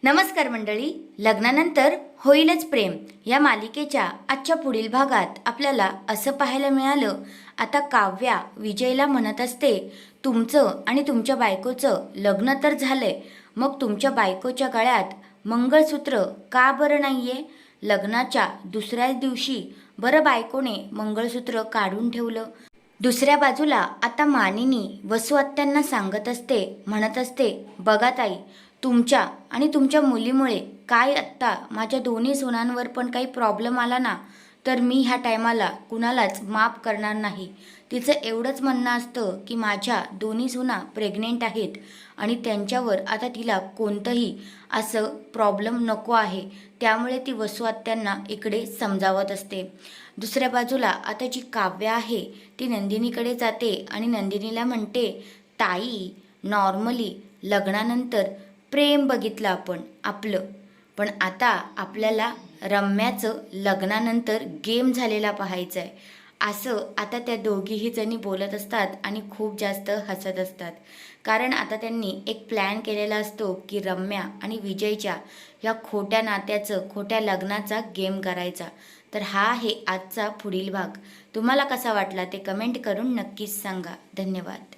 नमस्कार मंडळी. लग्नानंतर होईलच प्रेम या मालिकेच्या आजच्या पुढील भागात आपल्याला असं पाहायला मिळालं. आता काव्या विजयला म्हणत असते, तुमचं आणि तुमच्या बायकोचं लग्न तर झालंय, मग तुमच्या बायकोच्या गळ्यात मंगळसूत्र का बरं नाहीये? लग्नाच्या दुसऱ्याच दिवशी बरं बायकोने मंगळसूत्र काढून ठेवलं. दुसऱ्या बाजूला आता मानिनी वसू आत्यांना सांगत असते, म्हणत असते, बघा ताई, तुमच्या आणि तुमच्या मुलीमुळे काय आत्ता माझ्या दोन्ही सुनांवर पण काही प्रॉब्लेम आला ना, तर मी ह्या टायमाला कुणालाच माफ करणार नाही. तिचं एवढंच म्हणणं असतं की माझ्या दोन्ही सुना प्रेग्नेंट आहेत आणि त्यांच्यावर आता तिला कोणतंही असं प्रॉब्लेम नको आहे. त्यामुळे ती वसू आत्यांना इकडे समजावत असते. दुसऱ्या बाजूला आता जी काव्या आहे ती नंदिनीकडे जाते आणि नंदिनीला म्हणते, ताई, नॉर्मली लग्नानंतर प्रेम बघितलं आपण आपलं, पण आता आपल्याला रम्याचं लग्नानंतर गेम झालेला पाहायचं आहे. असं आता त्या दोघीही जणी बोलत असतात आणि खूप जास्त हसत असतात. कारण आता त्यांनी एक प्लॅन केलेला असतो की रम्या आणि विजयच्या या खोट्या नात्याचं, खोट्या लग्नाचा गेम करायचा. तर हा आहे आजचा पुढील भाग. तुम्हाला कसा वाटला ते कमेंट करून नक्कीच सांगा. धन्यवाद.